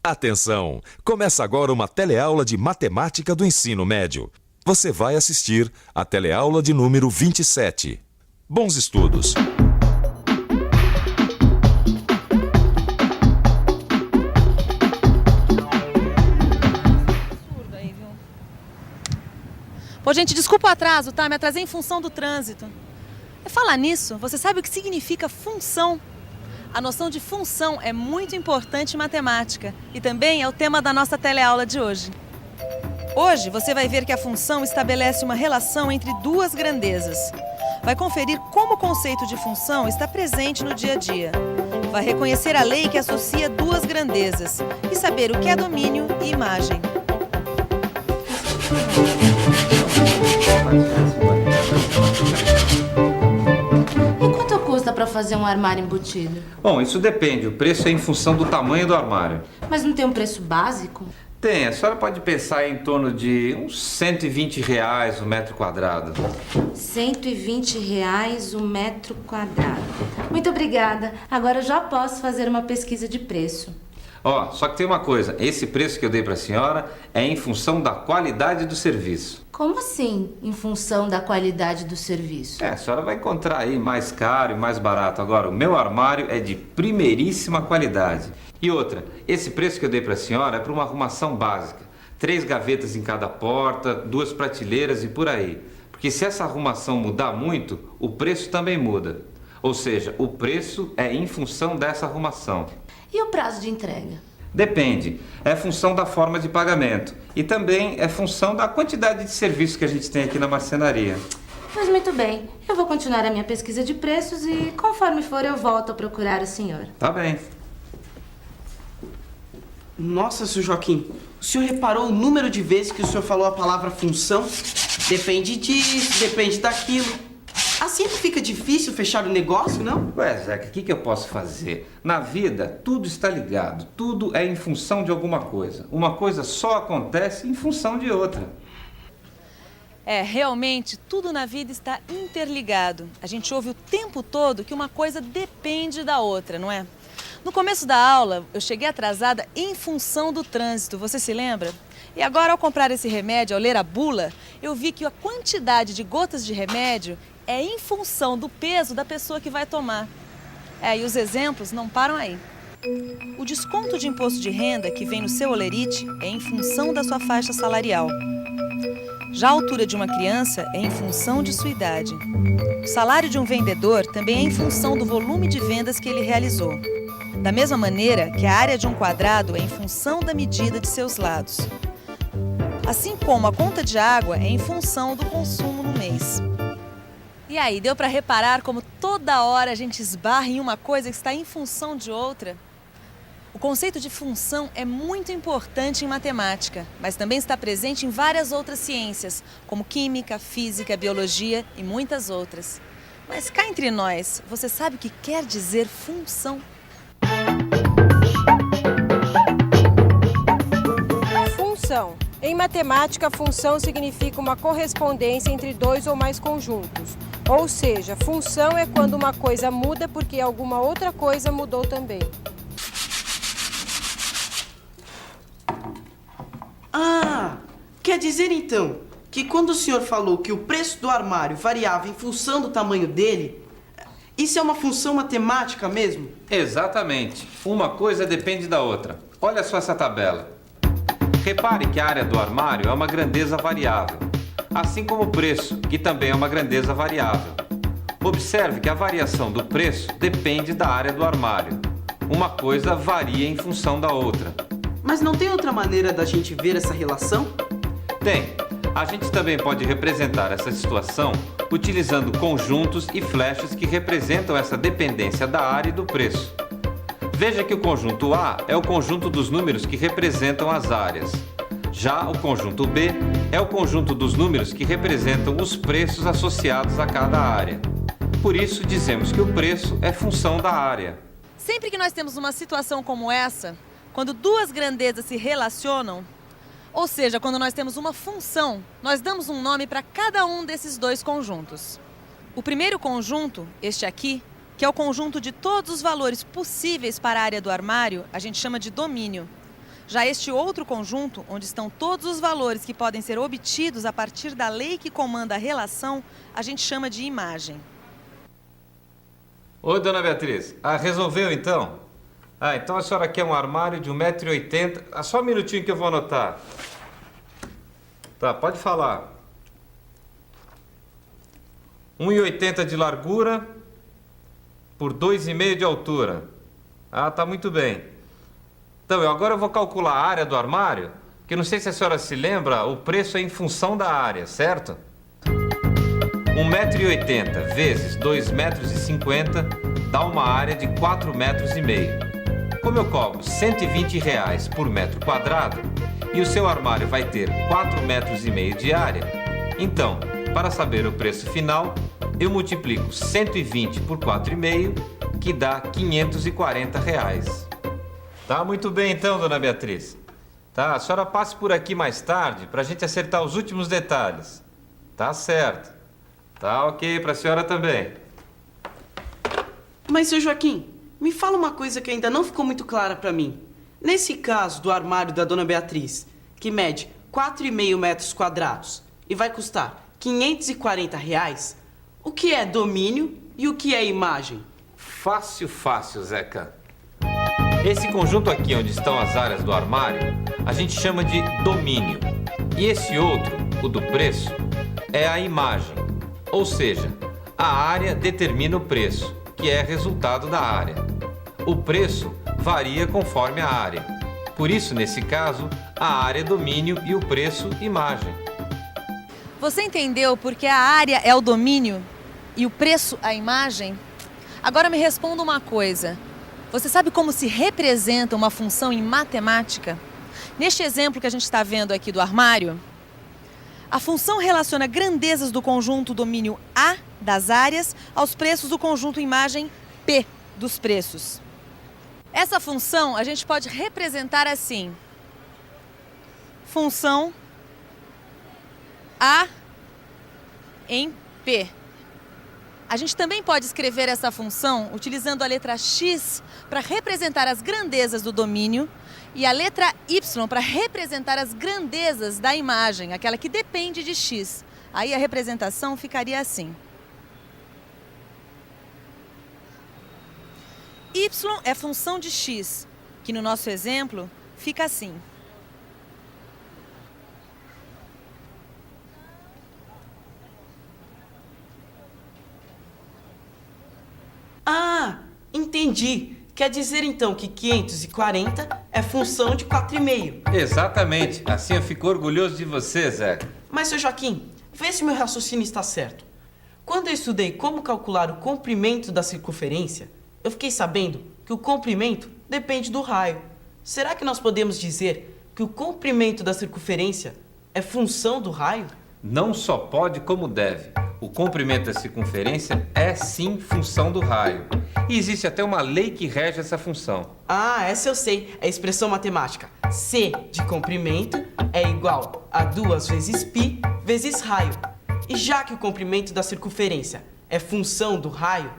Atenção! Começa agora uma teleaula de matemática do ensino médio. Você vai assistir a teleaula de número 27. Bons estudos! Pô, gente, desculpa o atraso, tá? Me atrasei em função do trânsito. Falar nisso, você sabe o que significa função? A noção de função é muito importante em matemática e também é o tema da nossa teleaula de hoje. Hoje você vai ver que a função estabelece uma relação entre duas grandezas. Vai conferir como o conceito de função está presente no dia a dia. Vai reconhecer a lei que associa duas grandezas e saber o que é domínio e imagem. Para fazer um armário embutido? Bom, isso depende. O preço é em função do tamanho do armário. Mas não tem um preço básico? Tem. A senhora pode pensar em torno de uns R$120 o metro quadrado. R$120 o metro quadrado. Muito obrigada. Agora eu já posso fazer uma pesquisa de preço. Ó, só que tem uma coisa. Esse preço que eu dei para a senhora é em função da qualidade do serviço. Como assim, em função da qualidade do serviço? A senhora vai encontrar aí mais caro e mais barato. Agora, o meu armário é de primeiríssima qualidade. E outra, esse preço que eu dei para a senhora é para uma arrumação básica. 3 gavetas em cada porta, 2 prateleiras e por aí. Porque se essa arrumação mudar muito, o preço também muda. Ou seja, o preço é em função dessa arrumação. E o prazo de entrega? Depende. É função da forma de pagamento. E também é função da quantidade de serviço que a gente tem aqui na marcenaria. Pois muito bem. Eu vou continuar a minha pesquisa de preços e, conforme for, eu volto a procurar o senhor. Tá bem. Nossa, seu Joaquim, o senhor reparou o número de vezes que o senhor falou a palavra função? Depende disso, depende daquilo. Assim não fica difícil fechar o negócio, não? Ué, Zeca, o que eu posso fazer? Na vida, tudo está ligado. Tudo é em função de alguma coisa. Uma coisa só acontece em função de outra. Realmente, tudo na vida está interligado. A gente ouve o tempo todo que uma coisa depende da outra, não é? No começo da aula, eu cheguei atrasada em função do trânsito, você se lembra? E agora, ao comprar esse remédio, ao ler a bula, eu vi que a quantidade de gotas de remédio é em função do peso da pessoa que vai tomar. E os exemplos não param aí. O desconto de imposto de renda que vem no seu holerite é em função da sua faixa salarial. Já a altura de uma criança é em função de sua idade. O salário de um vendedor também é em função do volume de vendas que ele realizou. Da mesma maneira que a área de um quadrado é em função da medida de seus lados. Assim como a conta de água é em função do consumo no mês. E aí, deu para reparar como toda hora a gente esbarra em uma coisa que está em função de outra? O conceito de função é muito importante em matemática, mas também está presente em várias outras ciências, como química, física, biologia e muitas outras. Mas cá entre nós, você sabe o que quer dizer função? Função. Em matemática, função significa uma correspondência entre dois ou mais conjuntos. Ou seja, função é quando uma coisa muda porque alguma outra coisa mudou também. Ah, quer dizer então que quando o senhor falou que o preço do armário variava em função do tamanho dele, isso é uma função matemática mesmo? Exatamente. Uma coisa depende da outra. Olha só essa tabela. Repare que a área do armário é uma grandeza variável, assim como o preço, que também é uma grandeza variável. Observe que a variação do preço depende da área do armário. Uma coisa varia em função da outra. Mas não tem outra maneira da gente ver essa relação? Tem. A gente também pode representar essa situação utilizando conjuntos e flechas que representam essa dependência da área e do preço. Veja que o conjunto A é o conjunto dos números que representam as áreas. Já o conjunto B é o conjunto dos números que representam os preços associados a cada área. Por isso, dizemos que o preço é função da área. Sempre que nós temos uma situação como essa, quando duas grandezas se relacionam, Ou seja, quando nós temos uma função, nós damos um nome para cada um desses dois conjuntos. O primeiro conjunto, este aqui, que é o conjunto de todos os valores possíveis para a área do armário, a gente chama de domínio. Já este outro conjunto, onde estão todos os valores que podem ser obtidos a partir da lei que comanda a relação, a gente chama de imagem. Oi, dona Beatriz. Resolveu então? Então a senhora quer um armário de 1,80 m. Só um minutinho que eu vou anotar. Tá, pode falar. 1,80 m de largura por 2,5 m de altura. Tá muito bem. Então, agora eu vou calcular a área do armário, que não sei se a senhora se lembra, o preço é em função da área, certo? 1,80 m vezes 2,50 m dá uma área de 4,5 m. Como eu cobro R$120 por metro quadrado e o seu armário vai ter 4,5 m de área, então, para saber o preço final, eu multiplico 120 por 4,5, que dá R$540. Tá muito bem então, dona Beatriz. Tá, a senhora passe por aqui mais tarde para a gente acertar os últimos detalhes. Tá certo. Tá ok para a senhora também. Mas, seu Joaquim, me fala uma coisa que ainda não ficou muito clara para mim. Nesse caso do armário da dona Beatriz, que mede 4,5 metros quadrados e vai custar R$540, o que é domínio e o que é imagem? Fácil, Zeca. Esse conjunto aqui onde estão as áreas do armário, a gente chama de domínio. E esse outro, o do preço, é a imagem. Ou seja, a área determina o preço, que é resultado da área. O preço varia conforme a área. Por isso, nesse caso, a área é domínio e o preço, imagem. Você entendeu porque a área é o domínio e o preço a imagem? Agora me responda uma coisa. Você sabe como se representa uma função em matemática? Neste exemplo que a gente está vendo aqui do armário, a função relaciona grandezas do conjunto domínio A das áreas aos preços do conjunto imagem P dos preços. Essa função a gente pode representar assim. Função A em P. A gente também pode escrever essa função utilizando a letra X para representar as grandezas do domínio e a letra Y para representar as grandezas da imagem, aquela que depende de X. Aí a representação ficaria assim. Y é função de X, que no nosso exemplo fica assim. Entendi. Quer dizer então que 540 é função de 4,5. Exatamente. Assim eu fico orgulhoso de você, Zeca. Mas, seu Joaquim, vê se meu raciocínio está certo. Quando eu estudei como calcular o comprimento da circunferência, eu fiquei sabendo que o comprimento depende do raio. Será que nós podemos dizer que o comprimento da circunferência é função do raio? Não só pode, como deve. O comprimento da circunferência é sim função do raio. E existe até uma lei que rege essa função. Essa eu sei. É a expressão matemática. C de comprimento é igual a 2 vezes π vezes raio. E já que o comprimento da circunferência é função do raio,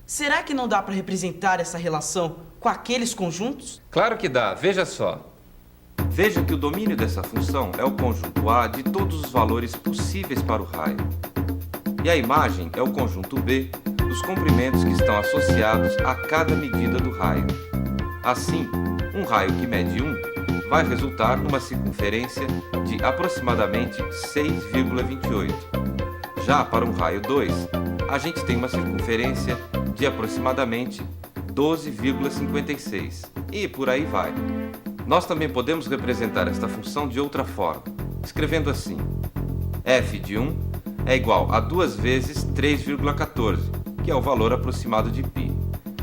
será que não dá para representar essa relação com aqueles conjuntos? Claro que dá. Veja só. Veja que o domínio dessa função é o conjunto A de todos os valores possíveis para o raio. E a imagem é o conjunto B dos comprimentos que estão associados a cada medida do raio. Assim, um raio que mede 1 vai resultar numa circunferência de aproximadamente 6,28. Já para um raio 2, a gente tem uma circunferência de aproximadamente 12,56. E por aí vai. Nós também podemos representar esta função de outra forma, escrevendo assim: f de 1 é igual a 2 vezes 3,14, que é o valor aproximado de π,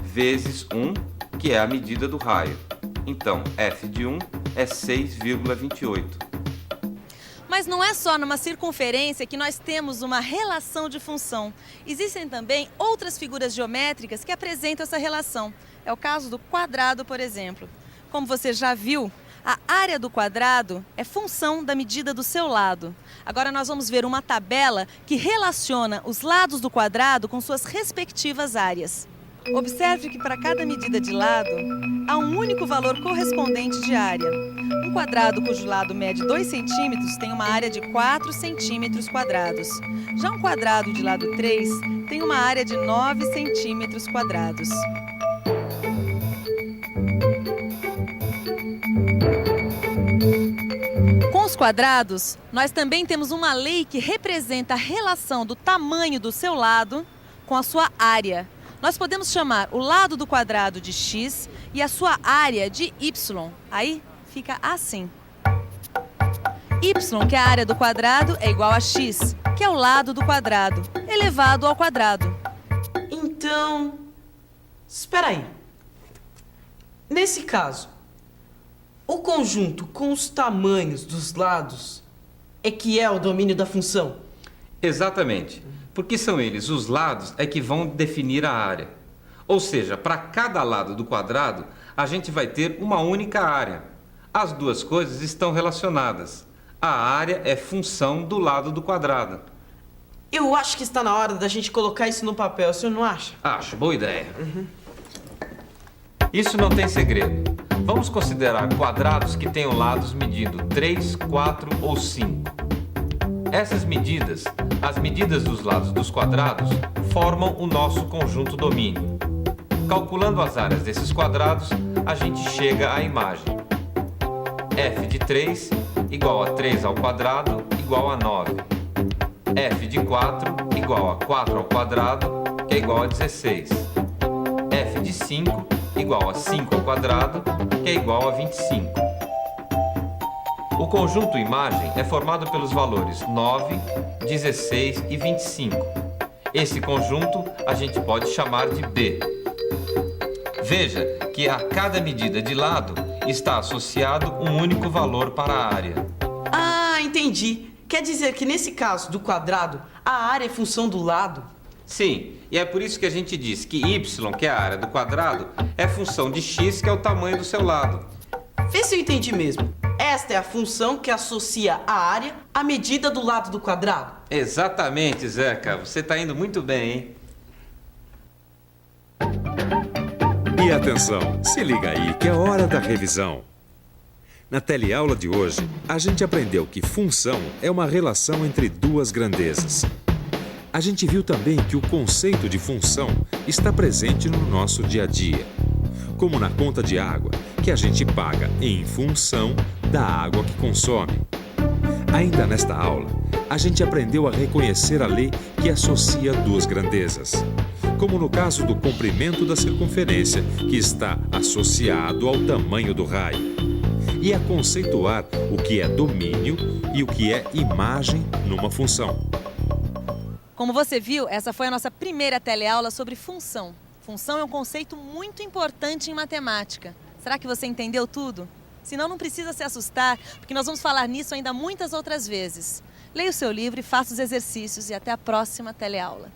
vezes 1, que é a medida do raio. Então, f de 1 é 6,28. Mas não é só numa circunferência que nós temos uma relação de função. Existem também outras figuras geométricas que apresentam essa relação. É o caso do quadrado, por exemplo. Como você já viu, A área do quadrado é função da medida do seu lado. Agora nós vamos ver uma tabela que relaciona os lados do quadrado com suas respectivas áreas. Observe que para cada medida de lado, há um único valor correspondente de área. Um quadrado cujo lado mede 2 centímetros tem uma área de 4 centímetros quadrados. Já um quadrado de lado 3 tem uma área de 9 centímetros quadrados. Com os quadrados, nós também temos uma lei que representa a relação do tamanho do seu lado com a sua área. Nós podemos chamar o lado do quadrado de x e a sua área de y. Aí fica assim. Y, que é a área do quadrado, é igual a x, que é o lado do quadrado, elevado ao quadrado. Então, espera aí. Nesse caso, o conjunto com os tamanhos dos lados é que é o domínio da função. Exatamente, porque são eles, os lados, é que vão definir a área. Ou seja, para cada lado do quadrado, a gente vai ter uma única área. As duas coisas estão relacionadas. A área é função do lado do quadrado. Eu acho que está na hora da gente colocar isso no papel, o senhor não acha? Acho, boa ideia. Isso não tem segredo. Vamos considerar quadrados que tenham lados medindo 3, 4 ou 5. Essas medidas, as medidas dos lados dos quadrados, formam o nosso conjunto domínio. Calculando as áreas desses quadrados, a gente chega à imagem. F de 3 igual a 3 ao quadrado igual a 9. F de 4 igual a 4 ao quadrado, que é igual a 16. F de 5 igual a 5 ao quadrado, que é igual a 25. O conjunto imagem é formado pelos valores 9, 16 e 25. Esse conjunto a gente pode chamar de B. Veja que a cada medida de lado está associado um único valor para a área. Ah, entendi. Quer dizer que nesse caso do quadrado, a área é função do lado? Sim, e é por isso que a gente diz que y, que é a área do quadrado, é função de x, que é o tamanho do seu lado. Vê se eu entendi mesmo. Esta é a função que associa a área à medida do lado do quadrado. Exatamente, Zeca. Você está indo muito bem, hein? E atenção, se liga aí que é hora da revisão. Na teleaula de hoje, a gente aprendeu que função é uma relação entre duas grandezas. A gente viu também que o conceito de função está presente no nosso dia a dia, como na conta de água, que a gente paga em função da água que consome. Ainda nesta aula, a gente aprendeu a reconhecer a lei que associa duas grandezas, como no caso do comprimento da circunferência, que está associado ao tamanho do raio, e a conceituar o que é domínio e o que é imagem numa função. Como você viu, essa foi a nossa primeira teleaula sobre função. Função é um conceito muito importante em matemática. Será que você entendeu tudo? Senão não precisa se assustar, porque nós vamos falar nisso ainda muitas outras vezes. Leia o seu livro e faça os exercícios e até a próxima teleaula.